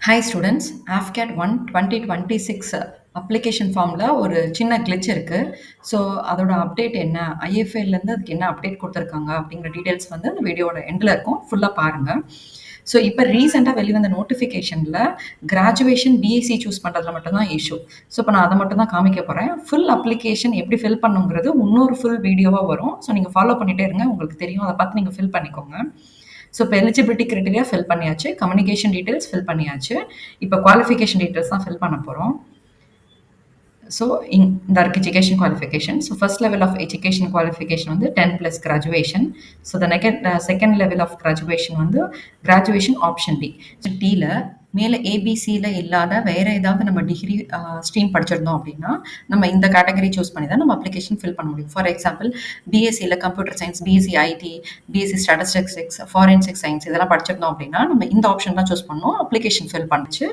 Hi students, AFCAT 1 2026 application ஃபார்மில் ஒரு சின்ன கிளிச் இருக்குது. ஸோ அதோட அப்டேட் என்ன, ஐஎஃப்ஏலேருந்து அதுக்கு என்ன அப்டேட் கொடுத்துருக்காங்க அப்படிங்கிற டீட்டெயில்ஸ் வந்து அந்த வீடியோட எண்டில் இருக்கும். ஃபுல்லாக பாருங்கள். ஸோ இப்போ ரீசெண்டாக வெளிவந்த நோட்டிஃபிகேஷனில் கிராஜுவேஷன் பிஎஸ்சி சூஸ் பண்ணுறதுல மட்டும்தான் இஷ்யூ. ஸோ இப்போ நான் அதை மட்டும் தான் காமிக்க போகிறேன். ஃபுல் அப்ளிகேஷன் எப்படி ஃபில் பண்ணுங்கிறது இன்னொரு ஃபுல் வீடியோவாக வரும். ஸோ நீங்கள் ஃபாலோ பண்ணிகிட்டே இருங்க, உங்களுக்கு தெரியும். அதை பார்த்து நீங்கள் ஃபில் பண்ணிக்கோங்க. ஸோ இப்போ எலிஜிபிலிட்டி கிரைட்டீரியா ஃபில் பண்ணியாச்சு, கம்யூனிகேஷன் டீட்டெயில்ஸ் ஃபில் பண்ணியாச்சு. இப்போ குவாலிஃபிகேஷன் டீட்டெயில்ஸ் தான் ஃபில் பண்ண போகிறோம். ஸோ இந்த இருக்கு education qualification. So first level of education qualification வந்து 10+ graduation. So second level of graduation வந்து கிராஜுவேஷன் ஆப்ஷன் டி. ஸோ டியில் மேலே ஏபிசியில் இல்லாத வேறு ஏதாவது நம்ம டிகிரி ஸ்ட்ரீம் படிச்சிருந்தோம் அப்படின்னா நம்ம இந்த கேட்டகரி சூஸ் பண்ணி தான் நம்ம அப்ளிகேஷன் ஃபில் பண்ண முடியும். ஃபார் எக்ஸாம்பிள் பிஎஸ்சியில் computer science, BSc IT, BSc statistics, forensic science இதெல்லாம் படிச்சிருந்தோம் அப்படின்னா நம்ம இந்த ஆப்ஷன் தான் சூஸ் பண்ணோம். அப்ளிகேஷன் ஃபில் பண்ணிச்சு.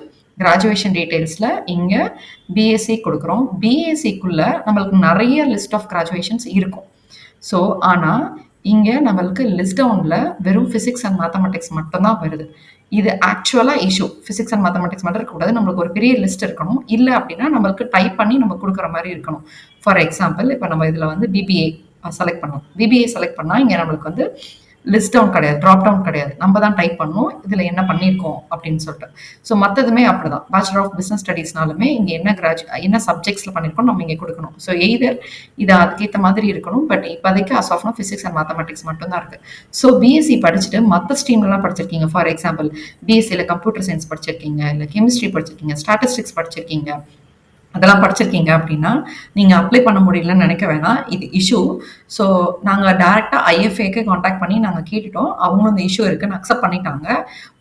கிராஜுவேஷன் டீட்டெயில்ஸில் இங்கே பிஎஸ்சி கொடுக்குறோம். பிஎஸ்சிக்குள்ளே நம்மளுக்கு நிறைய லிஸ்ட் ஆஃப் கிராஜுவேஷன்ஸ் இருக்கும். ஸோ ஆனால் இங்கே நம்மளுக்கு லிஸ்ட் டவுனில் வெறும் ஃபிசிக்ஸ் அண்ட் மேத்தமெட்டிக்ஸ் மட்டும்தான் வருது. இது ஆக்சுவலாக இஷ்யூ. ஃபிசிக்ஸ் அண்ட் மேத்தமெட்டிக்ஸ் மட்டும் இருக்கக்கூடாது, நம்மளுக்கு ஒரு பெரிய லிஸ்ட் இருக்கணும். இல்லை அப்படின்னா நம்மளுக்கு டைப் பண்ணி நம்ம கொடுக்குற மாதிரி இருக்கணும். ஃபார் எக்ஸாம்பிள் இப்போ நம்ம இதில் வந்து பிபிஏ செலக்ட் பண்ணோம். பிபிஏ செலக்ட் பண்ணால் இங்கே நம்மளுக்கு வந்து லிஸ்ட் டவுன் கிடையாது, ட்ராப் டவுன் கிடையாது. நம்ம தான் டைப் பண்ணணும் இதில் என்ன பண்ணியிருக்கோம் அப்படின்னு சொல்லிட்டு. ஸோ மற்றதுமே அப்படி தான். பேச்சுலர் ஆஃப் பிஸ்னஸ் ஸ்டடீஸ்னாலுமே இங்கே என்ன சப்ஜெக்ட்ஸில் பண்ணியிருக்கோம் நம்ம இங்கே கொடுக்கணும். ஸோ எய்தர் இது அதுக்கேற்ற மாதிரி இருக்கணும். பட் இப்போதைக்கு as of now physics and mathematics மட்டும்தான் இருக்குது. ஸோ பிஎஸ்சி படிச்சுட்டு மற்ற ஸ்ட்ரீம்லாம் படிச்சிருக்கீங்க. ஃபார் எக்ஸாம்பிள் பிஎஸ்சியில் கம்ப்யூட்டர் சயின்ஸ் படிச்சிருக்கீங்க, இல்லை கெமிஸ்ட்ரி படிச்சிருக்கீங்க, ஸ்டாட்டிஸ்டிக்ஸ் படிச்சிருக்கீங்க, அதெல்லாம் படிச்சிருக்கீங்க அப்படின்னா நீங்கள் அப்ளை பண்ண முடியலன்னு நினைக்க வேணாம். இது இஷ்யூ. ஸோ நாங்கள் டேரெக்டாக ஐஎஃப்ஏக்கு காண்டாக்ட் பண்ணி நாங்கள் கேட்டுட்டோம். அவங்களும் இந்த இஷ்யூ இருக்குன்னு அக்செப்ட் பண்ணிட்டாங்க.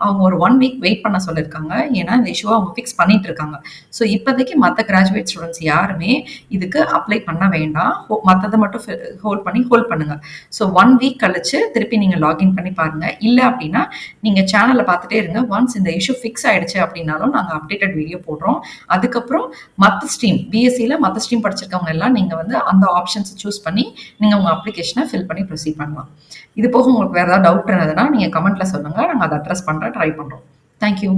அவங்க ஒரு 1 வீக் வெயிட் பண்ண சொல்லியிருக்காங்க. ஏன்னா இந்த இஷ்யூவை அவங்க ஃபிக்ஸ் பண்ணிட்டு இருக்காங்க. ஸோ இப்போதைக்கு மற்ற கிராஜுவேட் ஸ்டூடெண்ட்ஸ் யாருமே இதுக்கு அப்ளை பண்ண வேண்டாம். மற்றதை மட்டும் ஹோல்ட் பண்ணுங்க. ஸோ 1 வீக் கழிச்சு திருப்பி நீங்கள் லாகின் பண்ணி பாருங்கள். இல்லை அப்படின்னா நீங்கள் சேனலில் பார்த்துட்டே இருங்க. ஒன்ஸ் இந்த இஷ்யூ ஃபிக்ஸ் ஆகிடுச்சு அப்படின்னாலும் நாங்கள் அப்டேட்டட் வீடியோ போடுறோம். அதுக்கப்புறம் மற்ற ஸ்ட்ரீம் பிஎஸ்சியில் மற்ற ஸ்ட்ரீம் படிச்சிருக்கவங்க எல்லாம் நீங்கள் வந்து அந்த ஆப்ஷன்ஸை சூஸ் பண்ணி நீங்கள் உங்கள் அப்ளிகேஷனை ஃபில் பண்ணி ப்ரொசீட் பண்ணலாம். இது போக உங்களுக்கு வேறு ஏதாவது டவுட் இருந்ததுன்னா நீங்கள் கமெண்ட்டில் சொல்லுங்கள். நாங்கள் அதை அட்ரஸ் பண்ணுற ட்ரை பண்ணுறோம். தேங்க்யூ.